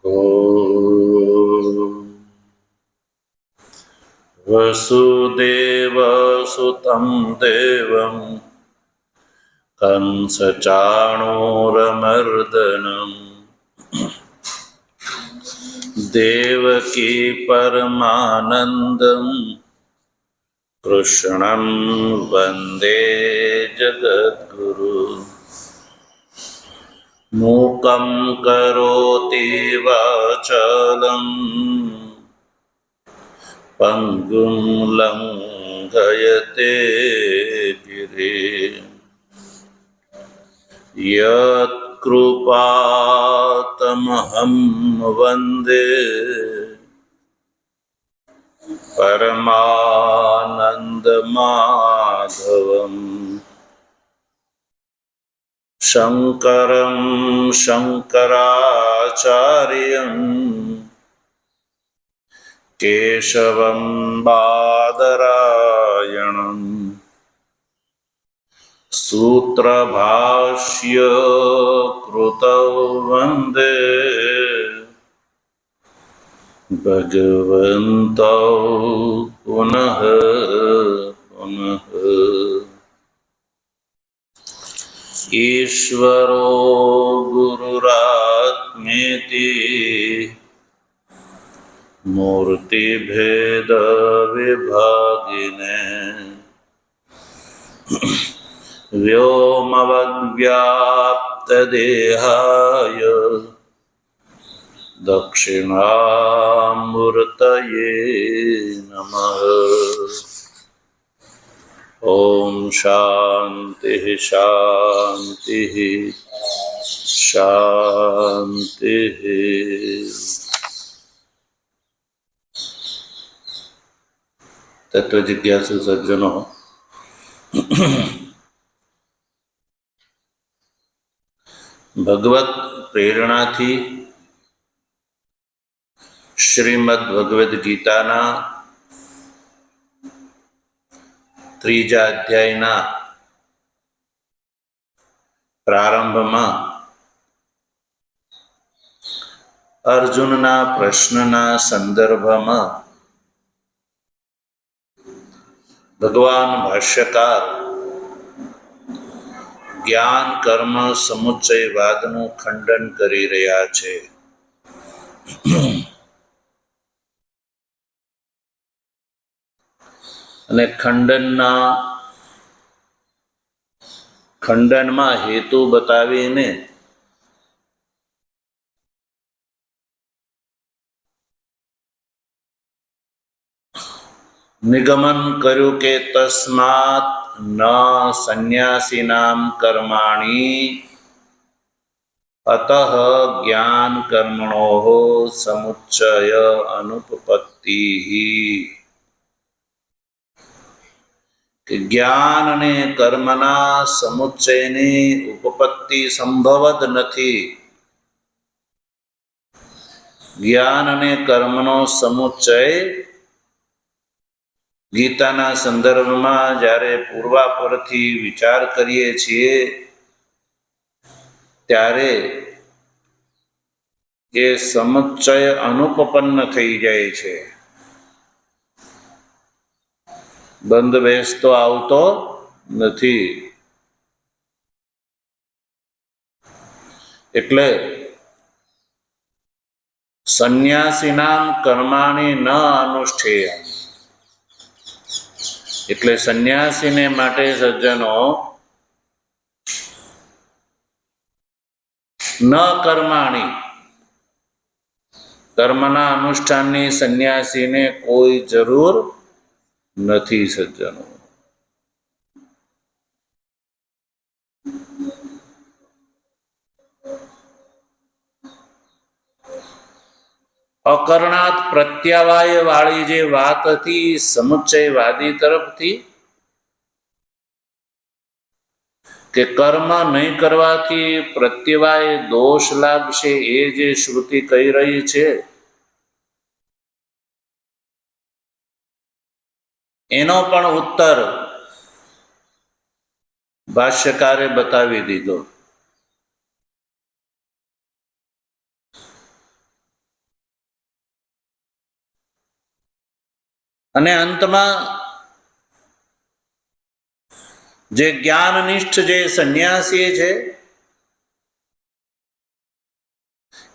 ॐ वसुदेवसुतं देवं कंसचाणूरमर्दनम् देवकी परमानन्दं कृष्णं वन्दे जगद्गुरु। मूकं करोति वाचालं पङ्गुं लङ्घयते गिरिं यत्कृपातमहं वन्दे परमानन्दमाधवम् शङ्करं शङ्कराचार्यं केशवं बादरायणं सूत्रभाष्य कृतौ वन्दे भगवन्तौ पुनः पुनः। ईश्वरो गुरुरात्मेति मूर्तिभेदविभागिने व्योमवद्व्याप्तदेहाय दक्षिणामूर्तये नमः। ॐ शान्तिः शान्तिः शान्तिः। तत्व जिज्ञासु सज्जनों, भगवत प्रेरणा थी श्रीमद् भगवद गीताना त्रीजा अध्यायना प्रारंभमां अर्जुनना प्रश्नना संदर्भमां भगवान भाष्यकार ज्ञान कर्म समुच्चयवादનું ખંડન કરી રહ્યા છે। અને ખંડનમાં હેતુ બતાવીને નિગમન કર્યું કે તસ્માત ન સંન્યાસીનામ કર્માણિ અતઃ જ્ઞાન કર્મણોઃ સમુચ્ચય અનુપપત્તિઃ। કે જ્ઞાન અને કર્મના સમુચ્ચયની ઉપપત્તિ સંભવ જ નથી। જ્ઞાન અને કર્મનો સમુચ્ચય ગીતાના સંદર્ભમાં જ્યારે પૂર્વાપરથી વિચાર કરીએ છીએ ત્યારે એ સમુચ્ચય અનુપપન્ન થઈ જાય છે, બંધ બેસતો આવતો નથી। એટલે સંન્યાસીનામ કર્માણિ ન અનુષ્ઠેય, એટલે સંન્યાસીને માટે સજ્જનો ન કર્માણી, કર્મના અનુષ્ઠાનની સંન્યાસીને કોઈ જરૂર નથી સજ્જનો। અકર્ણાત પ્રત્યાવાય વાળી જે વાત હતી સમુચ્ચયવાદી તરફથી કે કર્મ નહીં કરવાથી પ્રત્યવાય દોષ લાગશે, એ જે શ્રુતિ કહી રહી છે એનો પણ ઉત્તર ભાષ્યકારે બતાવી દીધો। અને અંતમાં જે જ્ઞાનનિષ્ઠ જે સંન્યાસી છે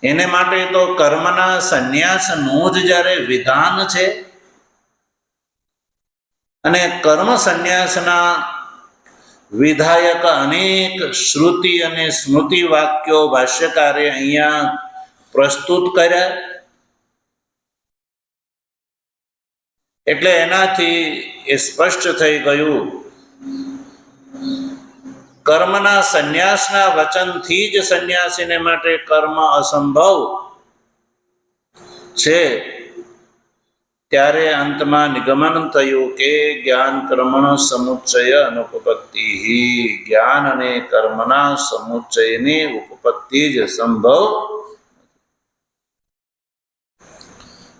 એને માટે તો કર્મના સંન્યાસનું જ જ્યારે વિધાન છે અને કર્મ સંન્યાસના વિધાયક અનેક શ્રુતિ અને સ્મૃતિ વાક્યો ભાષ્યકારે અહીંયા પ્રસ્તુત કર્યા. એટલે એનાથી એ સ્પષ્ટ થઈ ગયું કર્મના સંન્યાસના વચનથી જ સંન્યાસીને માટે કર્મ અસંભવ છે. ત્યારે અંતમાં નિગમન થયું કે જ્ઞાન કર્મણ સમુચ્ચય અનુપપત્તિ, જ્ઞાન અને કર્મના સમુચ્ચયની ઉપપત્તિ જ સંભવ.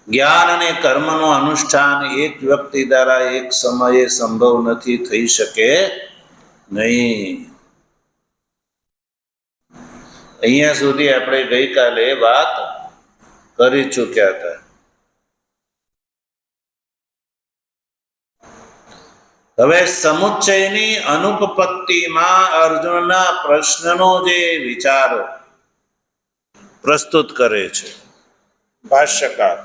જ્ઞાન અને કર્મનું અનુષ્ઠાન એક વ્યક્તિ દ્વારા એક સમયે સંભવ નથી, થઈ શકે નહીં. અહીંયા સુધી આપણે ગઈકાલે વાત કરી ચૂક્યા હતા. હવે સમુચ્ચયની અનુપપત્તિમાં અર્જુનના પ્રશ્નનો જે વિચાર પ્રસ્તુત કરે છે ભાષ્યકાર,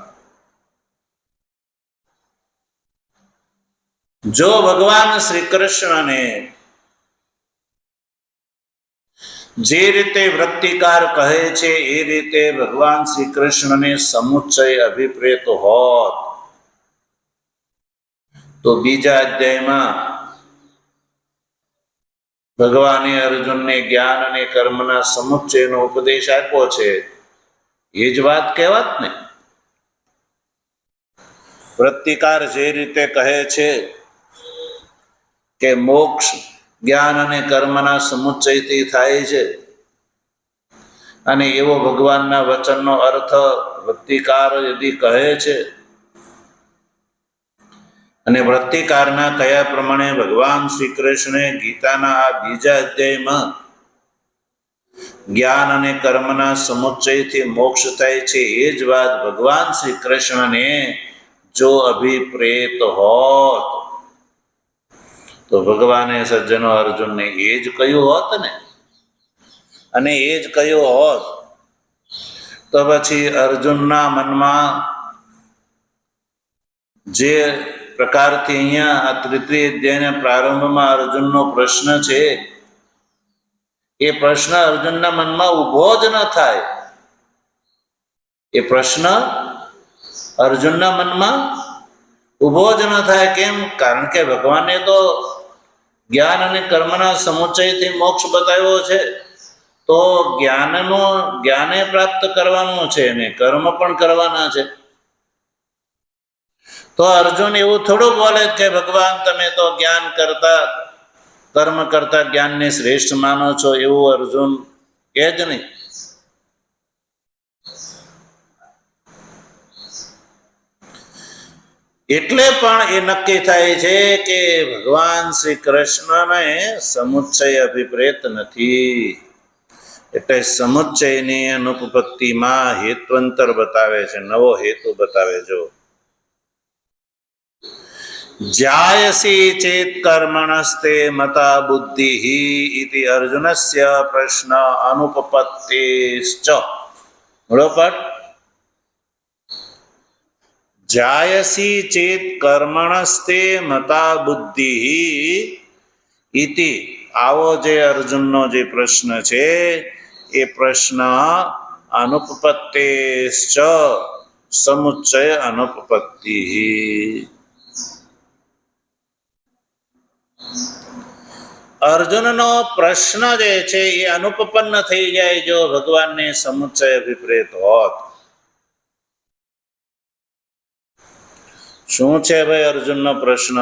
જો ભગવાન શ્રી કૃષ્ણને જે રીતે વૃત્તિકાર કહે છે એ રીતે ભગવાન શ્રી કૃષ્ણને સમુચ્ચય અભિપ્રેત હોત તો બીજા અધ્યાયમાં ભગવાને અર્જુનને જ્ઞાન અને કર્મના સમુચ્ચયનો ઉપદેશ આપ્યો છે. એ જ વાત કહેવાત ને. વૃત્તિકાર જે રીતે કહે છે કે મોક્ષ જ્ઞાન અને કર્મના સમુચ્ચયથી થાય છે, અને એવો ભગવાનના વચનનો અર્થ વૃત્તિકાર યદિ કહે છે અને વૃત્તિકારના કયા પ્રમાણે ભગવાન શ્રી કૃષ્ણે ગીતાના આ બીજા અધ્યાયમાં જ્ઞાન અને કર્મના સમુચ્ચયથી મોક્ષ થાય છે એ જ વાત ભગવાન શ્રી કૃષ્ણને જો અભિપ્રેત હોત તો ભગવાને સજ્જનો અર્જુનને એ જ કહ્યું હોત ને. અને એ જ કહ્યું હોત તો પછી અર્જુનના મનમાં જે પ્રકારથી અહીંયા આ તૃતીય અધ્યાયના પ્રારંભમાં અર્જુનનો પ્રશ્ન છે એ પ્રશ્ન અર્જુનના મનમાં ઊભો જ ન થાય. એ પ્રશ્ન અર્જુનના મનમાં ઊભો જ ન થાય. કેમ? કારણ કે ભગવાને તો જ્ઞાન અને કર્મના સમુચ્ચયથી મોક્ષ બતાવ્યો છે, તો જ્ઞાને પ્રાપ્ત કરવાનું છે ને કર્મ પણ કરવાના છે. તો અર્જુન એવું થોડું બોલે કે ભગવાન તમે તો જ્ઞાન કરતા કર્મ કરતા જ્ઞાનને શ્રેષ્ઠ માનો છો, એવું અર્જુન કહે જ નહીં. એટલે પણ એ નક્કી થાય છે કે ભગવાન શ્રી કૃષ્ણને સમુચ્ચય અભિપ્રેત નથી. એટલે સમુચ્ચયની અનુપપત્તિમાં હેત્વંતર બતાવે છે, નવો હેતુ બતાવે. જો જાયસી ચેત કર્મણસ્તે મતા બુદ્ધિ ઇતિ અર્જુનસ્ય પ્રશ્ન અનુપપત્તિશ્ચ. બરોબર. જાયસી ચેત કર્મણસ્તે મતા બુદ્ધિ ઇતિ, આવો જે અર્જુનનો જે પ્રશ્ન છે એ પ્રશ્ન અનુપપત્તિશ્ચ સમુચ્ચય અનુપપત્તિ. અર્જુનનો પ્રશ્ન જે છે એ અનુપપન્ન થઈ જાય જો ભગવાનને સમુચ્ચય અભિપ્રેત હોત. શું છે ભાઈ અર્જુનનો પ્રશ્ન?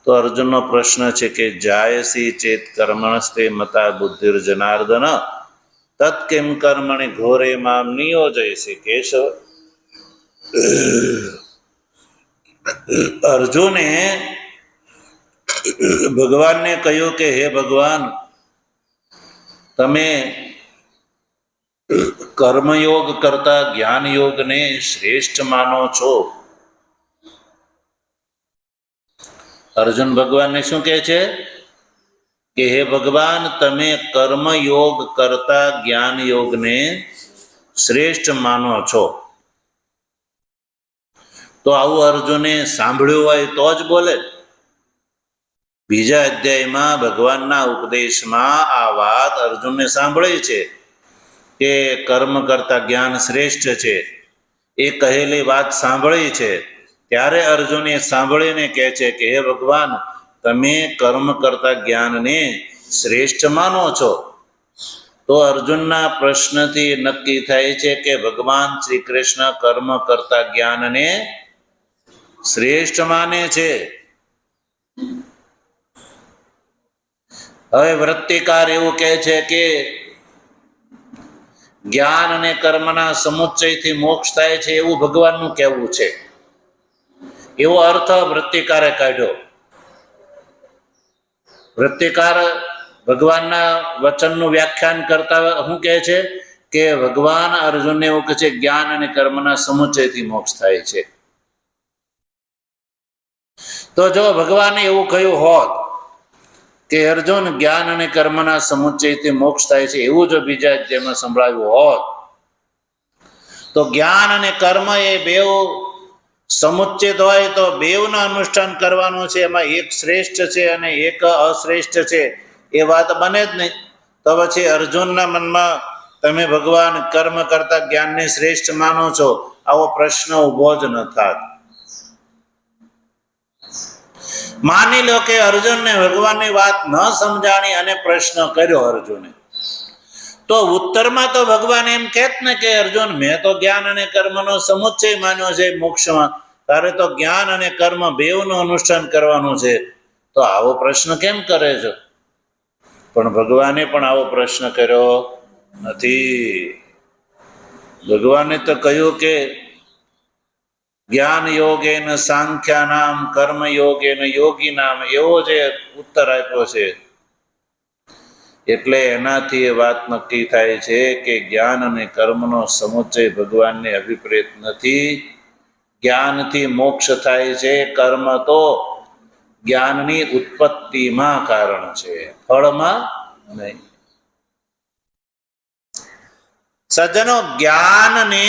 તો અર્જુનનો પ્રશ્ન છે કે જાયસી ચેત કર્મણસ્તે મતા બુદ્ધિર જનાર્દન તત્ કિમ કર્મણિ ઘોરે મામ નિયોજયસી કેશવ. અર્જુને ભગવાનને કહ્યું કે હે ભગવાન, તમે કર્મયોગ કરતા જ્ઞાન યોગને શ્રેષ્ઠ માનો છો, અર્જુન ભગવાનને શું કહે છે કે હે ભગવાન, તમે કર્મયોગ કરતા જ્ઞાન યોગને શ્રેષ્ઠ માનો છો. તો આવું અર્જુને સાંભળ્યું હોય તો જ બોલે. બીજા અધ્યાયમાં ભગવાનના ઉપદેશમાં આ વાત અર્જુનને સાંભળી છે કે કર્મ કરતા જ્ઞાન શ્રેષ્ઠ છે. એ કહેલી વાત સાંભળી છે ત્યારે અર્જુન એ સાંભળીને કહે છે કે હે ભગવાન, તમે કર્મ કરતા જ્ઞાનને શ્રેષ્ઠ માનો છો. તો અર્જુનના પ્રશ્નથી નક્કી થાય છે કે ભગવાન શ્રી કૃષ્ણ કર્મ કરતા જ્ઞાનને શ્રેષ્ઠ માને છે. હવે વૃત્તિકાર એવું કહે છે કે જ્ઞાન અને કર્મના સમુચ્ચયથી મોક્ષ થાય છે એવું ભગવાનનું કહેવું છે. એવો અર્થ વૃત્તિકારે કાઢ્યો. વૃત્તિકાર ભગવાનના વચનનું વ્યાખ્યાન કરતા શું કહે છે કે ભગવાન અર્જુનને એવું કહે છે જ્ઞાન અને કર્મના સમુચ્ચયથી મોક્ષ થાય છે. તો જો ભગવાને એવું કહ્યું હોત કે અર્જુન, જ્ઞાન અને કર્મના સમુચ્ચયથી મોક્ષ થાય છે એવું જો બીજા અધ્યાયમાં સંભળાવ્યું હોત તો જ્ઞાન અને કર્મ એ બેવ સમુચ્ચિત હોય તો બેવનું અનુષ્ઠાન કરવાનું છે, એમાં એક શ્રેષ્ઠ છે અને એક અશ્રેષ્ઠ છે એ વાત બને જ નહીં. તો પછી અર્જુનના મનમાં તમે ભગવાન કર્મ કરતા જ્ઞાનને શ્રેષ્ઠ માનો છો આવો પ્રશ્ન ઊભો જ ન થાત. માની લો કે અર્જુનને ભગવાનની વાત ન સમજાણી અને પ્રશ્ન કર્યો અર્જુને, તો ઉત્તરમાં તો ભગવાન એમ કહેત ને કે અર્જુન, મેં તો જ્ઞાન અને કર્મનો સમુચ્ચય માન્યો છે મોક્ષમાં, તારે તો જ્ઞાન અને કર્મ બેવનું અનુષ્ઠાન કરવાનું છે, તો આવો પ્રશ્ન કેમ કરે છો? પણ ભગવાને પણ આવો પ્રશ્ન કર્યો નથી. ભગવાને તો કહ્યું કે જ્ઞાન યોગેન સાંખ્યાનામ કર્મ યોગેન યોગીનામ, એવો જે ઉત્તર આપ્યો છે. એટલે એનાથી એ વાત નક્કી થાય છે કે જ્ઞાન અને કર્મનો સમુચ્ચય ભગવાનને અભિપ્રેત નથી. જ્ઞાનથી મોક્ષ થાય છે, કર્મ તો જ્ઞાનની ઉત્પત્તિમાં કારણ છે, ફળમાં નહીં. સજ્જનો, જ્ઞાનને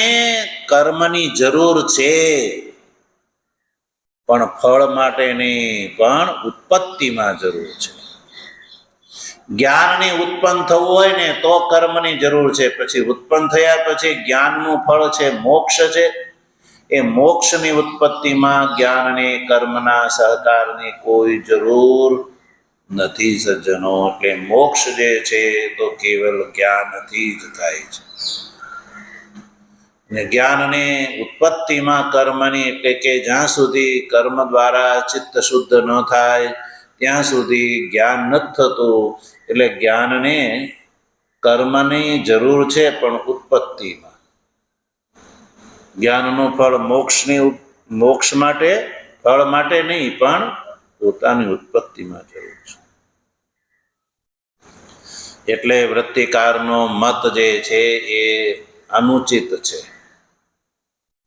કર્મની જરૂર છે, પણ ફળ માટે નહીં, પણ ઉત્પત્તિમાં જરૂર છે. જ્ઞાનને ઉત્પન્ન થવું હોય ને તો કર્મની જરૂર છે, પછી ઉત્પન્ન થયા પછી જ્ઞાનનું ફળ છે મોક્ષ છે. એ મોક્ષની ઉત્પત્તિમાં જ્ઞાનને કર્મના સહકારની કોઈ જરૂર નથી સજ્જનો. એટલે મોક્ષ જે છે તો કેવલ જ્ઞાનથી જ થાય છે. ને જ્ઞાનની ઉત્પત્તિમાં કર્મની, એટલે કે જ્યાં સુધી કર્મ દ્વારા ચિત્ત શુદ્ધ ન થાય ત્યાં સુધી જ્ઞાન નથી થતું. એટલે જ્ઞાનને કર્મની જરૂર છે પણ ઉત્પત્તિમાં. જ્ઞાનનું ફળ મોક્ષ માટે, ફળ માટે નહીં, પણ પોતાની ઉત્પત્તિમાં જરૂર છે. એટલે વૃત્તિકારનો મત જે છે એ અનુચિત છે.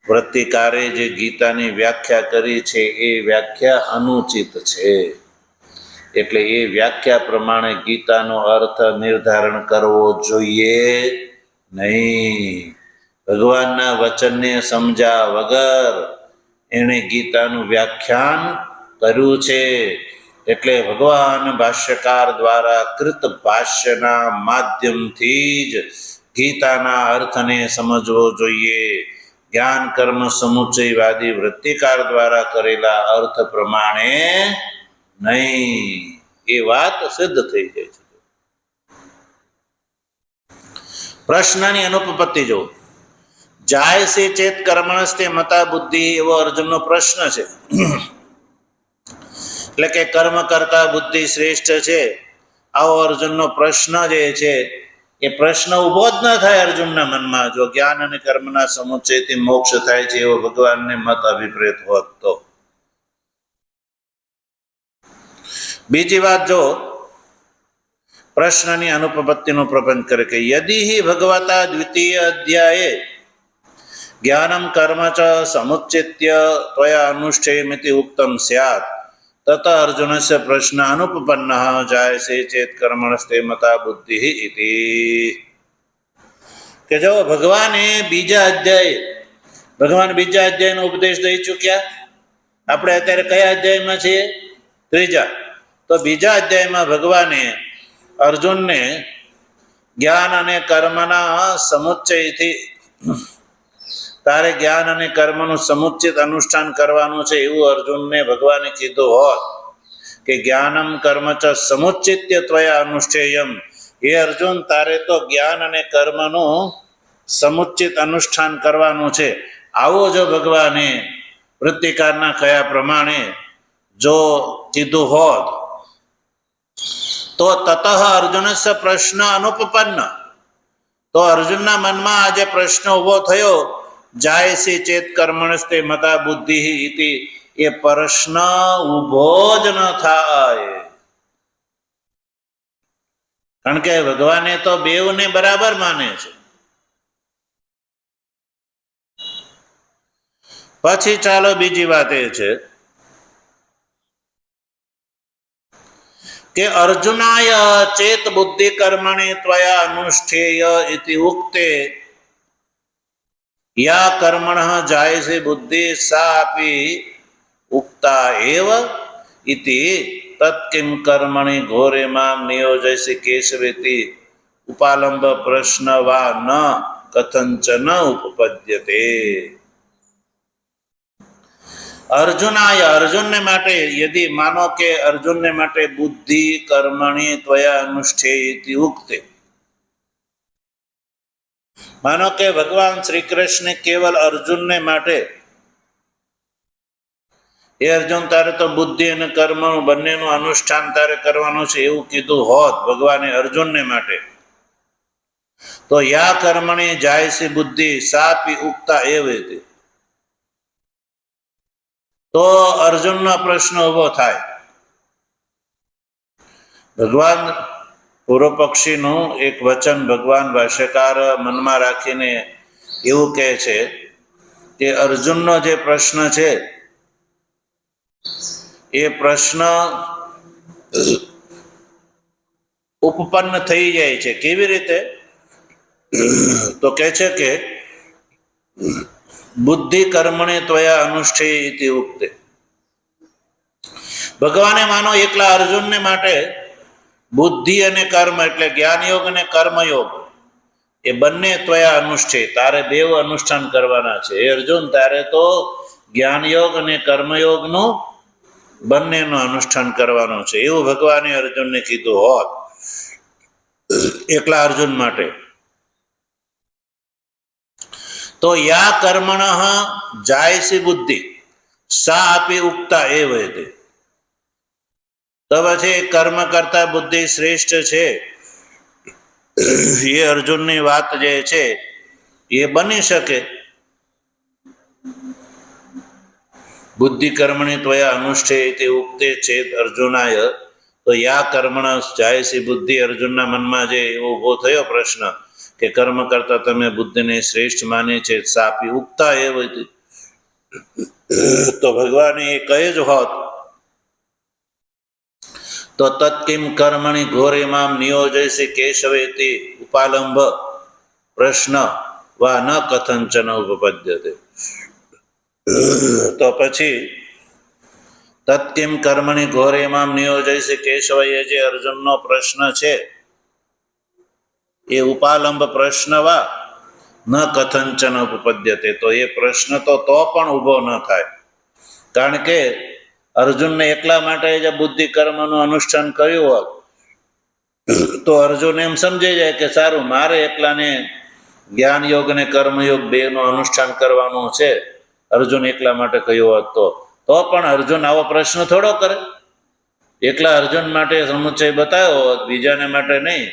વૃત્તિકારે જે ગીતાની વ્યાખ્યા કરી છે એ વ્યાખ્યા અનુચિત છે. એટલે એ વ્યાખ્યા પ્રમાણે ગીતાનો અર્થ નિર્ધારણ કરવો જોઈએ નહીં. ભગવાનના વચનને સમજ્યા વગર એણે ગીતાનું વ્યાખ્યાન કર્યું છે. એટલે ભગવાન ભાષ્યકાર દ્વારા કૃત ભાષ્યના માધ્યમથી જ ગીતાના અર્થને સમજવો જોઈએ. જ્ઞાન કર્મ સમુચ્ચયવાદી વૃત્તિકાર દ્વારા કરેલા અર્થ પ્રમાણે નહીં. એ વાત સિદ્ધ થઈ જાય છે. પ્રશ્નની અનુપપત્તિ જો જાય છે ચેત કર્મણસ્તે મતા બુદ્ધિ, એવો અર્જુનનો પ્રશ્ન છે. એટલે કે કર્મ કરતા બુદ્ધિ શ્રેષ્ઠ છે, આવો અર્જુનનો પ્રશ્ન જે છે એ પ્રશ્ન ઉભો જ ન થાય અર્જુનના મનમાં જો જ્ઞાન અને કર્મના સમુચ્ચયથી મોક્ષ થાય છે એવો ભગવાનને મત અભિપ્રેત હોત તો. બીજી વાત જો પ્રશ્નની અનુપપત્તિનો પ્રબંધ કરે કે યદિ હિ ભગવતા દ્વિતીય અધ્યાયે જ્ઞાનમ કર્મ ચ સમુચ્ચિત્ય ત્વયા અનુષ્ઠેયમિતિ ઉક્તમ સ્યાત तत अर्जुनस्य प्रश्न अनुपपन्नः जायसे चेत कर्मणस्ते मता बुद्धि इति। કે જો ભગવાને ભગવાન બીજા અધ્યાયનો ઉપદેશ દઈ ચૂક્યા. આપણે અત્યારે કયા અધ્યાયમાં છીએ? ત્રીજા. તો બીજા અધ્યાયમાં ભગવાને અર્જુનને જ્ઞાન અને કર્મના સમુચ્ચયથી તારે જ્ઞાન અને કર્મનું સમુચિત અનુષ્ઠાન કરવાનું છે એવું અર્જુનને ભગવાને કીધું હોત કે જ્ઞાનમ કર્મ ચ સમુચિત્ય ત્વયા અનુષ્ઠેયમ, હે અર્જુન તારે તો જ્ઞાન અને કર્મનું સમુચિત અનુષ્ઠાન કરવાનું છે, આવો જો ભગવાને વૃત્તિકારના કયા પ્રમાણે જો કીધું હોત તો તતઃ અર્જુનસ્ય પ્રશ્ન અનુપપન્ન, તો અર્જુનના મનમાં આજે પ્રશ્ન ઉભો થયો જાયસી ચેત કર્મણસ્તે મતા બુદ્ધિ ઇતિ, એ પ્રશ્ન ઉભો જ ન થાય. કારણ કે ભગવાને તો બેઉને બરાબર માને છે. પછી ચાલો બીજી વાત એ છે કે અર્જુનાય ચેત બુદ્ધિ કર્મણિ ત્વયા અનુષ્ઠેય ઇતિ ઉક્તે યા કર્મણઃ જાયસે બુદ્ધિ સા અપી ઉક્તા એવ ઇતિ તત્કિમ કર્મણિ ઘોરે મામ નિયોજયસી કેશવેતિ ઉપાલંબ પ્રશ્ન વા ન કથંચન ઉપપદ્યતે. અર્જુનાય, અર્જુનને માટે, યદિ માનો કે અર્જુનને માટે બુદ્ધિ કર્મણી ત્વયા અનુષ્ઠેય ઉક્તે, માનો કે ભગવાન શ્રી કૃષ્ણ કેવલ અર્જુનને માટે, એ અર્જુન તારે તો બુદ્ધિ અને કર્મનું બંનેનું અનુષ્ઠાન તારે કરવાનું છે એવું કીધું હોત ભગવાને અર્જુનને માટે, તો યા કર્મણી જાયસી બુદ્ધિ સાપી ઉક્તા એવેતી, તો અર્જુનનો પ્રશ્ન ઉભો થાય. ભગવાન પૂર્વ પક્ષીનું એક વચન ભગવાન ભાષ્યકાર મનમાં રાખીને એવું કહે છે કે અર્જુનનો જે પ્રશ્ન છે એ પ્રશ્ન ઉપપન્ન થઈ જાય છે. કેવી રીતે? તો કહે છે કે બુદ્ધિ કર્મણે ત્વયા અનુષ્ઠેય ઇતિ ઉક્તે, ભગવાને માનો એકલા અર્જુનને માટે બુદ્ધિ અને કર્મ એટલે જ્ઞાનયોગ અને કર્મયોગ એ બંને ત્વયા અનુષ્ઠેય, તારે બેવ અનુષ્ઠાન કરવાના છે. એ અર્જુન તારે તો જ્ઞાનયોગ અને કર્મયોગનું બંનેનું અનુષ્ઠાન કરવાનું છે એવું ભગવાને અર્જુનને કીધું હોત એકલા અર્જુન માટે, તો યા કર્મણ જાયસી બુદ્ધિ સા આપી ઉક્તા એ વૈદે, તો પછી કર્મ કરતા બુદ્ધિ શ્રેષ્ઠ છે એ અર્જુનની વાત જે છે એ બની શકે. બુદ્ધિ કર્મણી ત્વયા અનુષ્ઠેય તે ઉક્તે ચેત અર્જુનાય, તો યા કર્મણ જાયસી બુદ્ધિ, અર્જુનના મનમાં જે એવો ઉભો થયો પ્રશ્ન કે કર્મ કરતા તમે બુદ્ધિને શ્રેષ્ઠ માને છે, સાપી ઉગતા એ બધું, તો ભગવાન એ કહે જ હોત તો તત્કિમ કર્મણી ઘોરે મામ નિયોજયસી કેશવેતિ ઉપાલંબ પ્રશ્ન વા ન કથંચન ઉપપદ્યતે. તો પછી તત્કિમ કર્મણી ઘોરે મામ નિયોજયસી કેશવ, એ જે અર્જુનનો પ્રશ્ન છે એ ઉપાલંબ પ્રશ્ન વા ન કથંચન ઉપપદ્યતે, તો એ પ્રશ્ન તો પણ ઊભો ન થાય. કારણ કે અર્જુનને એકલા માટે જે બુદ્ધિ કર્મનું અનુષ્ઠાન કર્યું હોત તો અર્જુન એમ સમજી જાય કે સારું, મારે એકલાને જ્ઞાન યોગ અને કર્મયોગ બેનું અનુષ્ઠાન કરવાનું છે, અર્જુન એકલા માટે કહ્યું હોત તો પણ અર્જુન આવો પ્રશ્ન થોડો કરે. એકલા અર્જુન માટે સમુચય બતાવ્યો હોત, બીજાને માટે નહીં,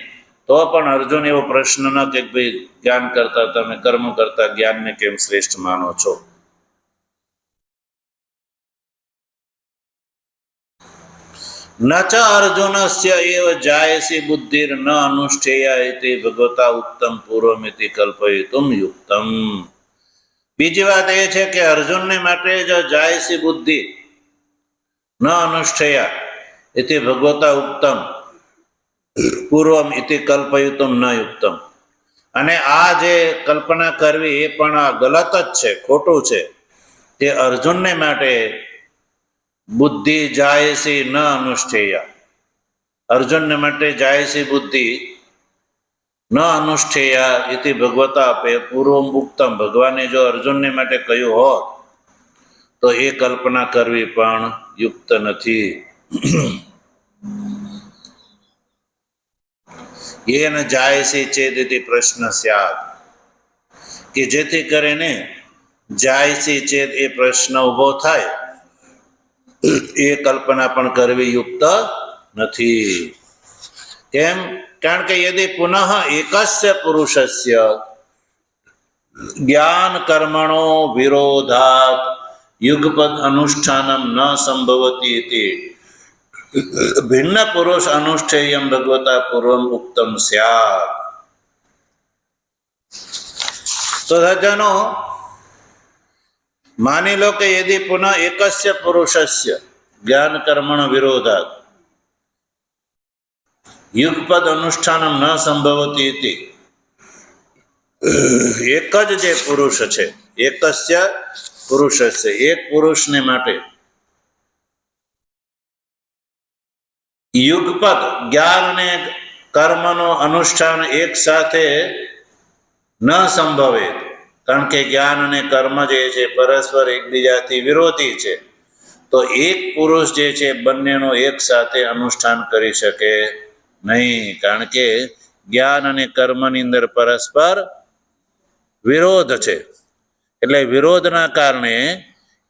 તો પણ અર્જુન એવો પ્રશ્ન ન કે ભાઈ જ્ઞાન કરતા તમે કર્મ કરતા જ્ઞાનને કેમ શ્રેષ્ઠ માનો છો. ન ચ અર્જુનસ્ય એવ જાયસી બુદ્ધિર ન અનુષ્ઠેયા ઇતિ ભગવતા ઉક્તમ પૂર્વમિતિ કલ્પયિતુમ યુક્તમ. બીજી વાત એ છે કે અર્જુનને માટે જો જાયસી બુદ્ધિ ન અનુષ્ઠેયા ઇતિ ભગવતા ઉક્તમ પૂર્વમ ઇતિ કલ્પયુતમ ન યુક્તમ. અને આ જે કલ્પના કરવી એ પણ ગલત જ છે, ખોટું છે. તે અર્જુનને માટે બુદ્ધિ જાયસી ન અનુષ્ઠેયા, અર્જુનને માટે જાયસી બુદ્ધિ ન અનુષ્ઠેયા ઇતિ ભગવતા પૂર્વમ ઉક્તમ. ભગવાને જો અર્જુનને માટે કહ્યું હોત તો એ કલ્પના કરવી પણ યુક્ત નથી. યેન જાયસી ચેદિતિ પ્રશ્ન સ્યાદ, કે જેથી કરીને જાયસી ચેદ એ પ્રશ્ન ઉભો થાય, એ કલ્પના પણ કરવી યુક્ત નથી. કેમ? કારણ કે યદિ પુનઃ એકસ્ય પુરુષસ્ય જ્ઞાન કર્મણો વિરોધાત યુગપદ અનુષ્ઠાનમ ન સંભવતી ઇતિ ભિન્ન પુરુષ અનુષ્ઠેયમ ભગવતા પૂર્વમ ઉક્તમ સ્યાત. તો સજ્જનો, માની લો કે યદિ પુનઃ એકસ્ય પુરુષસ્ય જ્ઞાન કર્મણ વિરોધાત યુગપદ અનુષ્ઠાનમ ન સંભવતી ઇતિ, એક જ જે પુરુષ છે, એકસ્ય પુરુષસ્ય, એક પુરુષને માટે યુગપદ જ્ઞાન અને કર્મનો અનુષ્ઠાન એક સાથે ન સંભવે. કારણ કે જ્ઞાન અને કર્મ જે છે પરસ્પર એકબીજાથી વિરોધી છે. તો એક પુરુષ જે છે બંનેનો એક સાથે અનુષ્ઠાન કરી શકે નહીં. કારણ કે જ્ઞાન અને કર્મની અંદર પરસ્પર વિરોધ છે. એટલે વિરોધના કારણે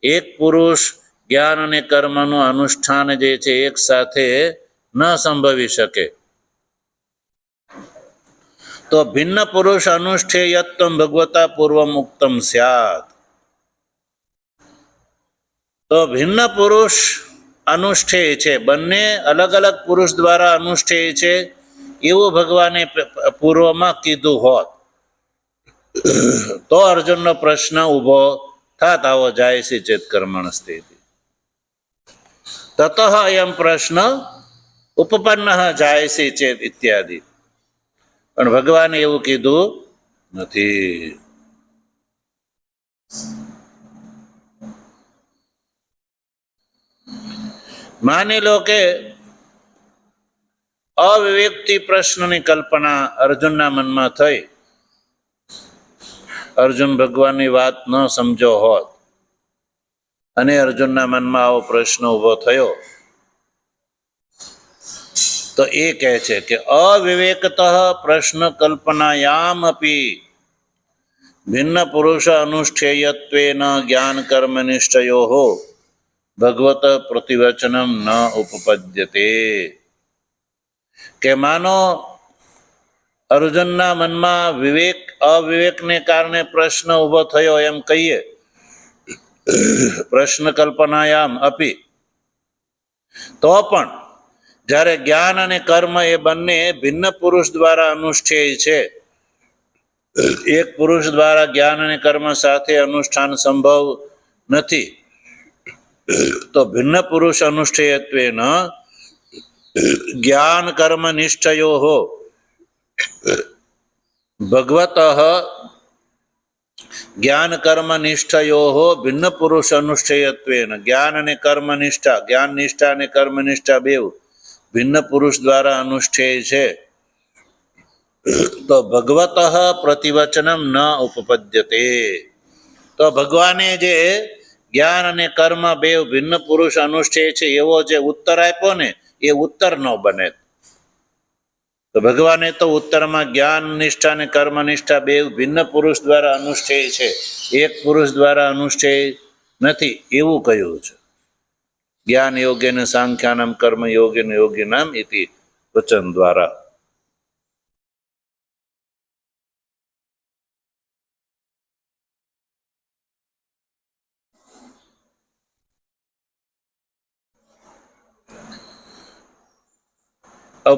એક પુરુષ જ્ઞાન અને કર્મનું અનુષ્ઠાન જે છે એક સાથે ન સંભવી શકે. તો ભિન્ન પુરુષ અનુષ્ઠેયત્વમ ભગવતા પૂર્વમ ઉક્તમ સ્યાત. તો ભિન્ન પુરુષ અનુષ્ઠેય છે, બંને અલગ અલગ પુરુષ દ્વારા અનુષ્ઠેય છે એવું ભગવાને પૂર્વમાં કીધું હોત તો અર્જુનનો પ્રશ્ન ઉભો થાત, આવો જાયસી ચેત કર્મણ સ્થિતિ. તતઃ અયમ પ્રશ્ન ઉપપન્ન જાયસી ચેત ઇત્યાદિ. પણ ભગવાને એવું કીધું નથી. માની લો કે અવિવેકથી પ્રશ્નની કલ્પના અર્જુનના મનમાં થઈ, અર્જુન ભગવાનની વાત ન સમજો હોત અને અર્જુનના મનમાં આવો પ્રશ્ન ઉભો થયો, તો એ કહે છે કે અવિવેકતઃ પ્રશ્ન કલ્પનાયામ અપી ભિન્ન પુરુષ અનુષ્ઠેયત્વેન જ્ઞાન કર્મ નિશ્ચયો ભગવત પ્રતિવચનમ ન ઉપપદ્યતે. કે માનો અર્જુનના મનમાં અવિવેકને કારણે પ્રશ્ન ઉભો થયો એમ કહીએ, પ્રશ્ન કલ્પનાયામ અપી, તો પણ જ્યારે જ્ઞાન અને કર્મ એ બંને ભિન્ન પુરુષ દ્વારા અનુષ્ઠેય છે, એક પુરુષ દ્વારા જ્ઞાન અને કર્મ સાથે અનુષ્ઠાન સંભવ નથી, તો ભિન્ન પુરુષ અનુષ્ઠેયત્વેન જ્ઞાન કર્મ નિશ્ચયો ભગવત જ્ઞાન કર્મ નિષ્ઠયો ભિન્ન પુરુષ અનુષ્ઠેયત્વેન, જ્ઞાન અને કર્મ નિષ્ઠા, જ્ઞાન નિષ્ઠા અને કર્મ નિષ્ઠા બેવ ભિન્ન પુરુષ દ્વારા અનુષ્ઠેય છે, તો ભગવત પ્રતિવચનમ ન ઉપપદ્યતે. તો ભગવાને જે જ્ઞાન અને કર્મ બેવ ભિન્ન પુરુષ અનુષ્ઠેય છે એવો જે ઉત્તર આપ્યો ને એ ઉત્તર ન બને. તો ભગવાને તો ઉત્તરમાં જ્ઞાન નિષ્ઠા અને કર્મ નિષ્ઠા બે ભિન્ન પુરુષ દ્વારા અનુષ્ઠેય છે, એક પુરુષ દ્વારા અનુષ્ઠેય નથી એવું કહ્યું છે. જ્ઞાન યોગેન સાંખ્યાનામ કર્મ યોગેન યોગિનામ ઇતિ વચન દ્વારા.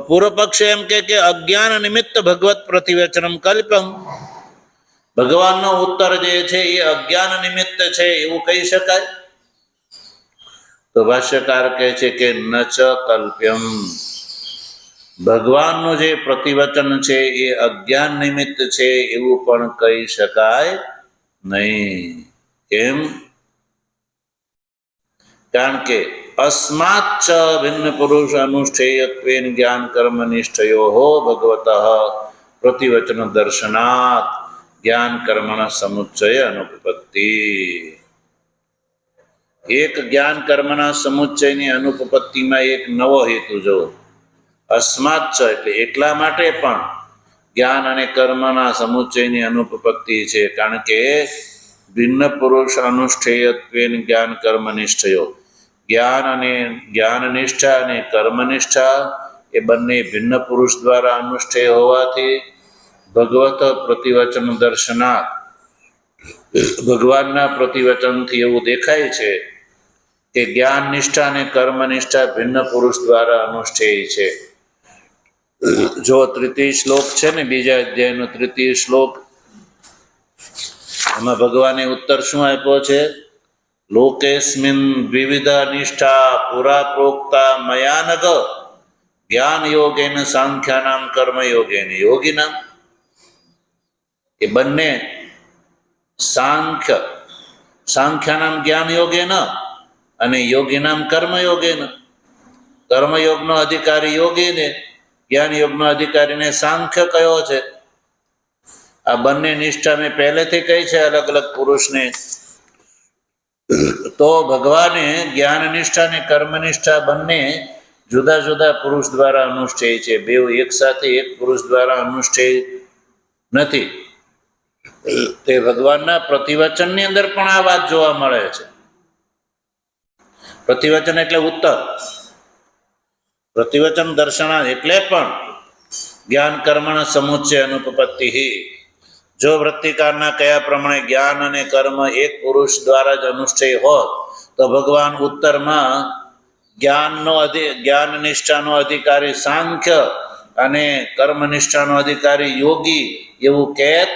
પૂર્વ પક્ષ એમ કે અજ્ઞાન નિમિત્ત ભગવત પ્રતિવચનમ કલ્પમ, ભગવાનનો ઉત્તર જે છે એ અજ્ઞાન નિમિત્ત છે એવું કહી શકાય. તો ભાષ્યકાર કહે છે કે ન ચ કલ્પ્યમ, ભગવાનનું જે પ્રતિવચન છે એ અજ્ઞાન નિમિત્ત છે એવું પણ કહી શકાય નહીં. કેમ? કારણ કે અસ્માત ચ ભિન્ન પુરુષ અનુષ્ઠેયત્વેન જ્ઞાન કર્મ નિષ્ઠયો ભગવતઃ પ્રતિવચન દર્શનાત જ્ઞાન કર્મના સમુચ્ચય અનુપપત્તિ. એક જ્ઞાન કર્મના સમુચ્ચયની અનુપપત્તિમાં એક નવો હેતુ જો અસ્માત ચ એટલે એટલા માટે પણ જ્ઞાન અને કર્મના સમુચ્ચયની અનુપપત્તિ છે, કારણ કે ભિન્ન પુરુષ અનુષ્ઠેયત્વેન જ્ઞાન કર્મ નિષ્ઠયો, જ્ઞાન નિષ્ઠા અને કર્મનિષ્ઠા એ બંને ભિન્ન પુરુષ દ્વારા અનુષ્ઠેય હોવાથી ભગવત પ્રતિવચન દર્શનાત, ભગવાનના પ્રતિવચનથી એવું દેખાય છે કે જ્ઞાન નિષ્ઠા અને કર્મનિષ્ઠા ભિન્ન પુરુષ દ્વારા અનુષ્ઠેય છે. જો તૃતીય શ્લોક છે ને, બીજા અધ્યાયનો તૃતીય શ્લોક, એમાં ભગવાને ઉત્તર શું આપ્યો છે? લોકેસ્મિન વિવિધ નિષ્ઠા પુરા પ્રોક્તા મયાનગ જ્ઞાન યોગેન સાંખ્યાનામ કર્મ યોગેન યોગિનામ. એ બંને સાંખ્યાનામ જ્ઞાન યોગેન અને યોગિનામ કર્મયોગેન. કર્મયોગનો અધિકારી યોગીને, જ્ઞાન યોગનો અધિકારીને સાંખ્ય કયો છે. આ બંને નિષ્ઠા મેં પહેલેથી કહી છે અલગ અલગ પુરુષને. તો ભગવાને જ્ઞાન નિષ્ઠા અને કર્મનિષ્ઠા બંને જુદા જુદા પુરુષ દ્વારા અનુષ્ઠેય છે. બેઉ એક સાથે એક પુરુષ દ્વારા અનુષ્ઠેય નથી. તે ભગવાનના પ્રતિવચનની અંદર પણ આ વાત જોવા મળે છે. પ્રતિવચન એટલે ઉત્તર, પ્રતિવચન દર્શના એટલે પણ જ્ઞાન કર્મના સમુચ્ચય અનુપપત્તિ. જો વૃત્તિકારના કયા પ્રમાણે જ્ઞાન અને કર્મ એક પુરુષ દ્વારા જ અનુષ્ઠેય હોત તો ભગવાન ઉત્તરમાં જ્ઞાન નિષ્ઠાનો અધિકારી સાંખ્ય અને કર્મનિષ્ઠાનો અધિકારી યોગી એવું કહેત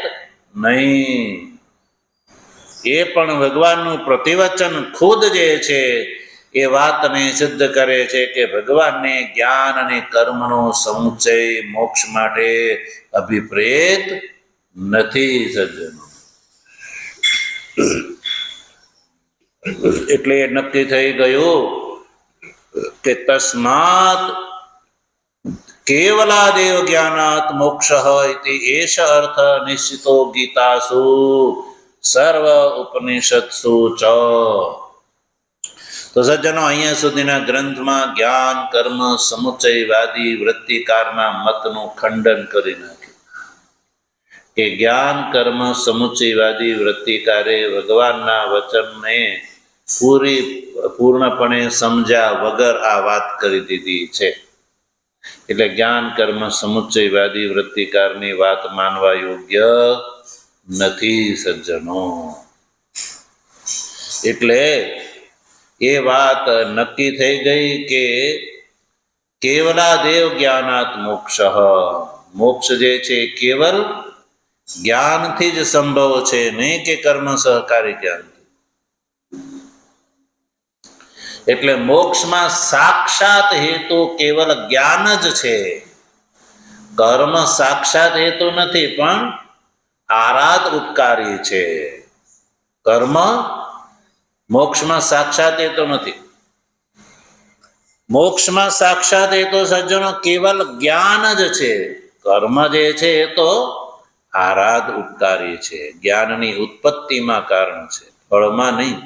નહીં. એ પણ ભગવાનનું પ્રતિવચન ખુદ જે છે એ વાતને સિદ્ધ કરે છે કે ભગવાનને જ્ઞાન અને કર્મનો સમુચ્ચય મોક્ષ માટે અભિપ્રેત નથી. સજ્જનો, એટલે નક્કી થઈ ગયું કે તસ્માત કેવલાદેવ જ્ઞાનાત મોક્ષ ઇતિ એષ અર્થ નિશ્ચિતો ગીતાસુ સર્વ ઉપનિષત્સુ ચ. તો સજ્જનો, અહીંયા સુધીના ગ્રંથમાં જ્ઞાન કર્મ સમુચ્ચયવાદી વૃત્તિકારના મતનું ખંડન કરી નાખ્યું કે જ્ઞાન કર્મ સમુચ્ચયવાદી વૃત્તિકારે ભગવાનના વચનને પૂર્ણપણે સમજ્યા વગર આ વાત કરી દીધી છે. એટલે જ્ઞાન કર્મ સમુચ્ચયવાદી વૃત્તિકારની વાત માનવા યોગ્ય નથી. સજ્જનો, એટલે એ વાત નક્કી થઈ ગઈ કે કેવલાદેવ જ્ઞાનાત મોક્ષ, મોક્ષ જે છે કેવલ જ્ઞાનથી જ સંભવ છે, નહીં કે કર્મ સહકારી જ્ઞાન. એટલે મોક્ષમાં સાક્ષાત હેતુ કેવલ જ્ઞાન જ છે. કર્મ સાક્ષાત હેતુ નથી, પણ આરાધ ઉપકારી છે. કર્મ મોક્ષમાં સાક્ષાત હેતુ નથી. મોક્ષમાં સાક્ષાત હેતુ સજ્જનો કેવલ જ્ઞાન જ છે. કર્મ જે છે એ તો આરાધ ઉપકારી છે, જ્ઞાનની ઉત્પત્તિમાં કારણ છે, ફળમાં નહીં.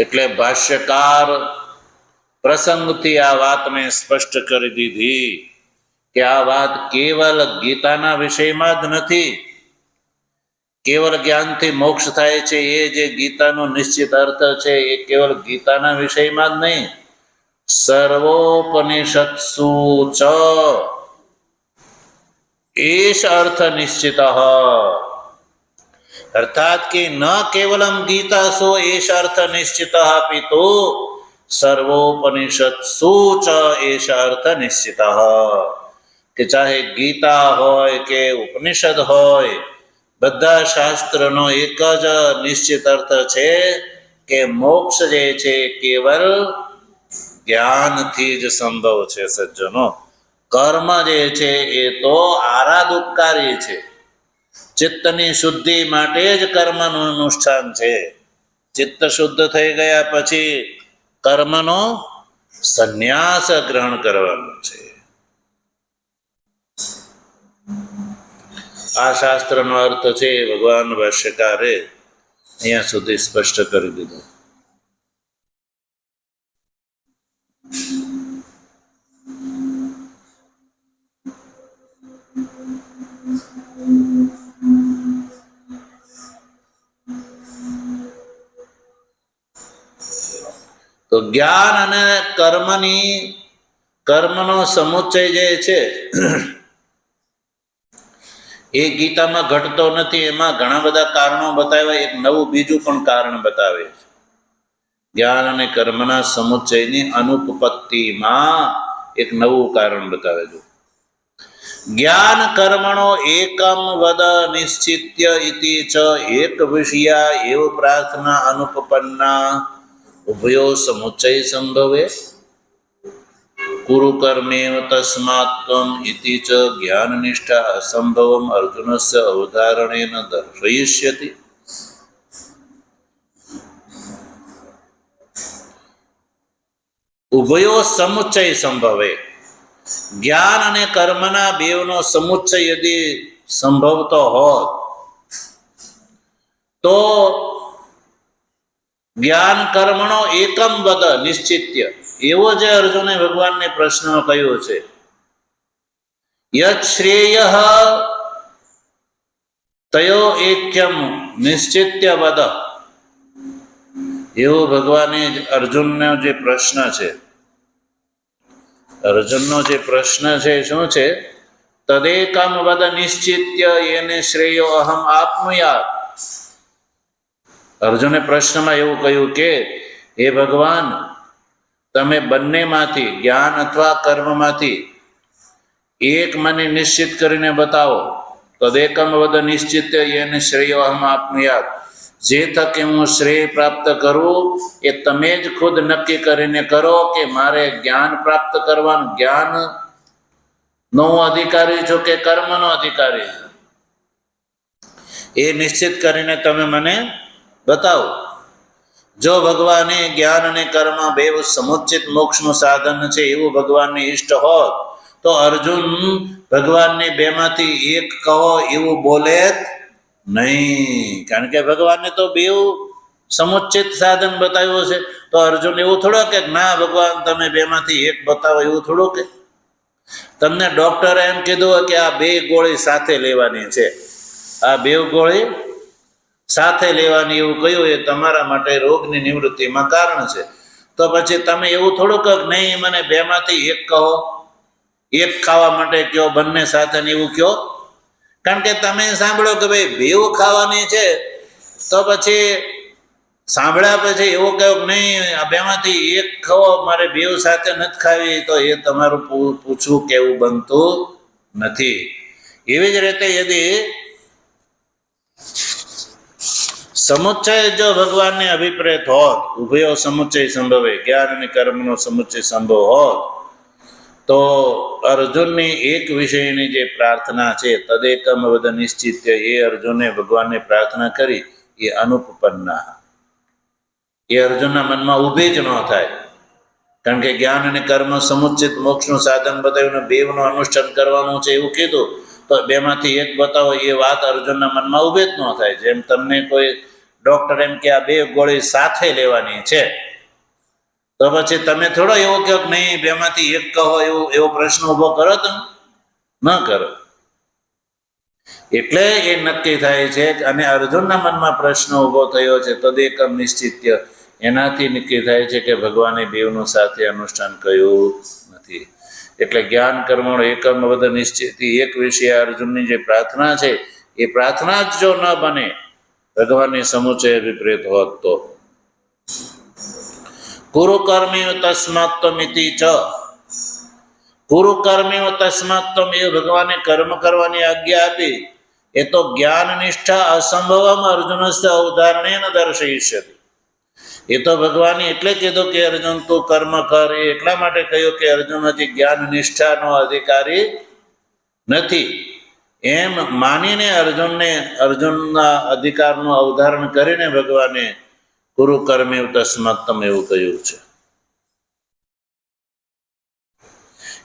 એટલે ભાષ્યકાર પ્રસંગથી આ વાતને સ્પષ્ટ કરી દીધી કે આ વાત કેવલ ગીતાના વિષયમાં જ નથી. કેવલ જ્ઞાનથી મોક્ષ થાય છે એ જે ગીતાનો નિશ્ચિત અર્થ છે એ કેવલ ગીતાના વિષયમાં જ નહીં, સર્વોપનિષત્સુ ચ એષ અર્થ નિશ્ચિત. अर्थात कि न केवलम गीता सो एष अर्थ निश्चित अपितु सर्वोपनिषत्सु च एष अर्थ निश्चित. કે ચાહે ગીતા હોય કે ઉપનિષદ હોય, બધા શાસ્ત્રનો એક જ નિશ્ચિત અર્થ છે કે મોક્ષ જે છે કેવલ જ્ઞાનથી જ સંભવ છે. સજ્જનો, કર્મ જે છે એ તો આરાધુપકારી છે. ચિત્તની શુદ્ધિ માટે જ કર્મનું અનુષ્ઠાન છે. ચિત્ત શુદ્ધ થઈ ગયા પછી કર્મનો સંન્યાસ ગ્રહણ કરવાનો છે. આ શાસ્ત્રનો અર્થ છે ભગવાન ભાષ્યકારે અહીંયા સુધી સ્પષ્ટ કરી દીધો. તો જ્ઞાન અને કર્મનો સમુચ્ચય જે છે એ ગીતામાં ઘટતો નથી. એમાં ઘણા બધા કારણો બતાવ્યા. એક નવું બીજું પણ કારણ બતાવે છે. જ્ઞાન અને કર્મના સમુચ્ચયની અનુપપત્તિમાં એક નવું કારણ બતાવે છે. જ્ઞાન કર્મણો એકમ વદ નિશ્ચિત્ય ઇતિ ચ એક વિષયા એવ પ્રાર્થના અનુપપન્ના ઉભયો સમુચ્ચય સંભવે કુરુ કર્મેવ તસ્માત્ ત્વમ ઇતિ ચ જ્ઞાનનિષ્ઠા અસંભવમ અર્જુનસ્ય અવધારણેન દર્શયિષ્યતિ. ઉભયો સમુચ્ચય સંભવે, જ્ઞાન અને કર્મના બેવનો સમુચ્ચય યદી સંભવતો હોત તો જ્ઞાન કર્મણો એકમ વદ નિશ્ચિત્ય, એવો જે અર્જુને ભગવાનને પ્રશ્ન કહ્યો છે, યત શ્રેય તયો એક્યમ નિશ્ચિત્ય વદ, એવો ભગવાને અર્જુનનો જે પ્રશ્ન છે, અર્જુનનો જે પ્રશ્ન છે શું છે? તદેકમ વદ નિશ્ચિત્ય એને શ્રેયો અહમ આપનુયાત. અર્જુને પ્રશ્નમાં એવું કહ્યું કે હે ભગવાન, તમે બંનેમાંથી જ્ઞાન અથવા કર્મમાંથી એક મને નિશ્ચિત કરીને બતાવો. તદેકમ વદ નિશ્ચિત્ય એને શ્રેયો અહમ આપનુયાત. જે થકી હું શ્રેય પ્રાપ્ત કરું એ તમે જ ખુદ નક્કી કરીને કરો કે મારે જ્ઞાન પ્રાપ્ત કરવાનું, જ્ઞાનનો અધિકારી છો કે કર્મનો અધિકારી છો, એ નિશ્ચિત કરીને તમે મને બતાવો. જો ભગવાને જ્ઞાન અને કર્મ બે સમુચ્ચિત મોક્ષનું સાધન છે એવું ભગવાનને ઈષ્ટ હોત તો અર્જુન ભગવાનને બેમાંથી એક કહો એવું બોલે નહીં. કારણ કે ભગવાનને તો બેઉ સમુચ્ચિત સાધન બતાવ્યું છે. તો અર્જુન એવું થોડો કે ના ભગવાન તમે બેમાંથી એક બતાવો, એવું થોડું કે. તમને ડોક્ટરે એમ કીધું કે આ બે ગોળી સાથે લેવાની છે, આ બે ગોળી સાથે લેવાની એવું કહ્યું, એ તમારા માટે રોગની નિવૃત્તિમાં કારણ છે. તો પછી તમે એવું થોડું કહો નહીં મને બેમાંથી એક કહો, એક ખાવા માટે કહો, બંને સાથે એવું કહો. કારણ કે તમે સાંભળો કે ભાઈ બેવ ખાવાની છે, તો પછી સાંભળ્યા પછી એવું કહ્યું કે નહીં આ બેમાંથી એક ખાઓ, મારે બેવ સાથે નથી ખાવી, તો એ તમારું પૂછવું કેવું બનતું નથી. એવી જ રીતે યદી સમુચ્ચય જો ભગવાનને અભિપ્રેત હોત, ઉભયો સમુચ્ચય સંભવે, જ્ઞાન અને કર્મનો સમુચ્ચય સંભવ હોત, તો અર્જુનની એક વિષયની જે પ્રાર્થના છે તદેકમ વદ નિશ્ચિત્ય, એ અર્જુને ભગવાનને પ્રાર્થના કરી એ અનુપપન્ના, એ અર્જુનના મનમાં ઊભી જ ન થાય. કારણ કે જ્ઞાન અને કર્મ સમુચ્ચિત મોક્ષનું સાધન બતાવ્યું, બેવનું અનુષ્ઠાન કરવાનું છે એવું કીધું, તો બેમાંથી એક બતાવો એ વાત અર્જુનના મનમાં ઊભી જ ન થાય. જેમ તમને કોઈ ડોક્ટર એમ કે આ બે ગોળી સાથે લેવાની છે, તો પછી તમે થોડો એવો કહો કે નહીં બેમાંથી એક કહો, એવો પ્રશ્ન ઊભો કરો? તમે ન કરો. એટલે એ નક્કી થાય છે. અને અર્જુનના મનમાં પ્રશ્ન ઊભો થયો છે તદેકમ નિશ્ચિત્ય, એનાથી નક્કી થાય છે કે ભગવાને બેવનું સાથે અનુષ્ઠાન કર્યું નથી. એટલે જ્ઞાન કર્મનો એકમ વદ નિશ્ચિત એક વિષય અર્જુનની જે પ્રાર્થના છે એ પ્રાર્થના જ જો ન બને ભગવાનની સમુચય વિપરીત હોત તો કુરુ કર્મેવ તસ્માત્ ત્વમિતિ ચ, ગુરુ કર્મેવ તસ્માત ત્વમ, એ ભગવાને કર્મ કરવાની આજ્ઞા આપી એ તો જ્ઞાન નિષ્ઠા અસંભવમ અર્જુનસ્ય અવધારણેન દર્શયિષ્યતિ. એ તો ભગવાને એટલે કીધું કે અર્જુન તું કર્મ કર, એ એટલા માટે કહ્યું કે અર્જુન હજી જ્ઞાન નિષ્ઠાનો અધિકારી નથી. એમ માનીને અર્જુનના અધિકારનું અવધારણ કરીને ભગવાને ગુરુ કર્મેવ તસ્માત ત્વમ એવું કહ્યું છે.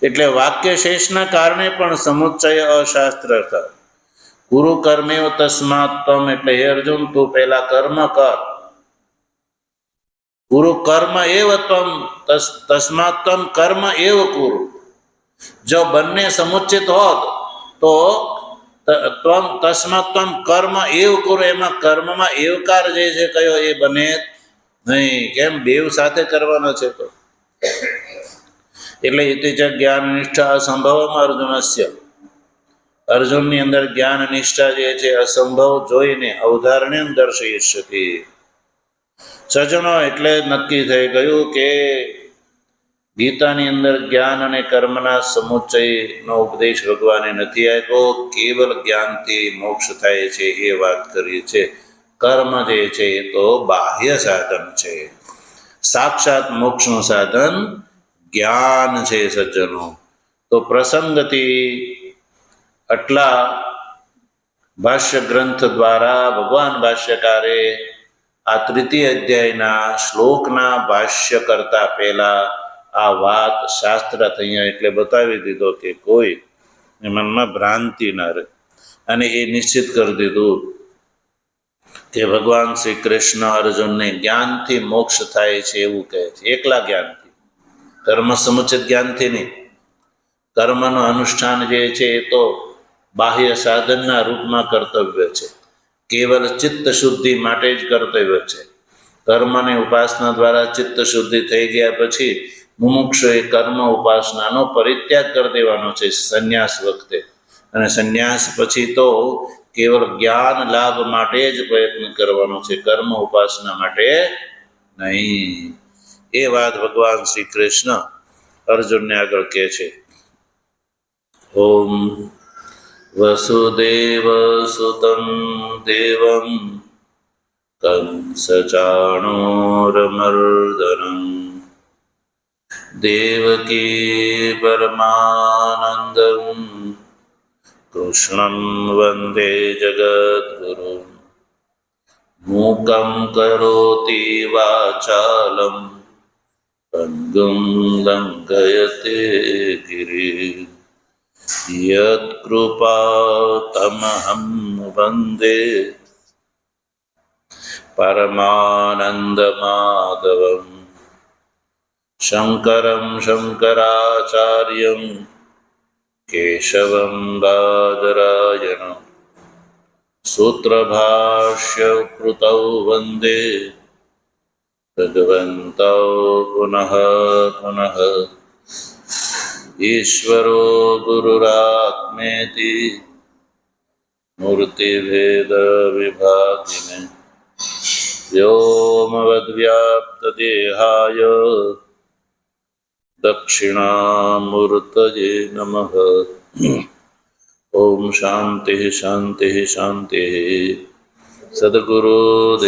એટલે વાક્ય શેષના કારણે પણ સમુચ્ચય અશાસ્ત્ર હતા. ગુરુ કર્મેવ તસ્માત ત્વમ એટલે હે અર્જુન તું પહેલા કર્મ કર. ગુરુ કર્મ એવ ત્વમ તસ્માત ત્વમ કર્મ એવ કુરુ. જો બંને સમુચિત હોત તો ત્વમ તસ્માત ત્વમ કર્મ એવ કુરુ, એમાં કર્મમાં એવકાર જે છે કયો એ બને નહીં. કેમ? બેવ સાથે કરવાનો છે તો. એટલે ઇતિ ચ જ્ઞાન નિષ્ઠા અસંભવમાં અર્જુનસ્ય, અર્જુનની અંદર જ્ઞાન નિષ્ઠા જે છે અસંભવ જોઈને અવધારણે દર્શયિષ્યતિ. સજ્જનો એટલે નક્કી થઈ ગયું કે ગીતાની અંદર જ્ઞાન અને કર્મના સમુચ્ચયનો ઉપદેશ ભગવાને નથી આપ્યો. કેવલ જ્ઞાનથી મોક્ષ થાય છે એ વાત કરી છે. કર્મ જે છે એ તો બાહ્ય સાધન છે. સાક્ષાત મોક્ષનું સાધન જ્ઞાન છે સજ્જનો. તો પ્રસંગથી આટલા ભાષ્ય ગ્રંથ દ્વારા ભગવાન ભાષ્યકારે આ તૃતીય અધ્યાયના શ્લોકના ભાષ્ય કરતા પહેલા આ વાત શાસ્ત્ર અહીંયા એટલે બતાવી દીધો કે કોઈ મનમાં ભ્રાંતિ ના રહે. અને એ નિશ્ચિત કરી દીધું કે ભગવાન શ્રી કૃષ્ણ અર્જુનને જ્ઞાનથી મોક્ષ થાય છે એવું કહે છે. એકલા જ્ઞાનથી, કર્મ સમુચિત જ્ઞાનથી નહીં. કર્મનું અનુષ્ઠાન જે છે એ તો બાહ્ય સાધનના રૂપમાં કર્તવ્ય છે. કેવલ ચિત્ત શુદ્ધિ માટે જ કર્તવ્ય છે. કર્મની ઉપાસના દ્વારા ચિત્ત શુદ્ધિ થઈ ગયા પછી મુમુક્ષુએ કર્મ ઉપાસનાનો પરિત્યાગ કરી દેવાનો છે સંન્યાસ વખતે. અને સંન્યાસ પછી તો કેવળ જ્ઞાન લાભ માટે જ પ્રયત્ન કરવાનો છે, કર્મ ઉપાસના માટે નહીં. એ વાત ભગવાન શ્રી કૃષ્ણ અર્જુનને આગળ કહે છે. ઓમ વસુદેવ સુતં દેવં કંસચાણૂરમર્દનં દેવકી પરમાનંદં કૃષ્ણં વંદે જગદ્ગુરું મૂકં કરોતિ વાચાલં પંગું લંઘયતે ગિરિં યત્કૃપાતમહં વંદે પરમાનંદમાધવં શંકરં શંકરાચાર્યં કેશવં બાદરાયણં સૂત્રભાષ્યકૃતૌ વંદે ભગવन्तौ પુનઃ પુનઃ ઈશ્વરો ગુરુરાત્મેતિ મૂર્તિભેદ વિભાગિને વ્યોમવદ્વ્યાપ્તદેહાય દક્ષિણામૂર્તયે નમઃ. ઓમ શાંતિ શાંતિ શાંતિ. સદગુરુ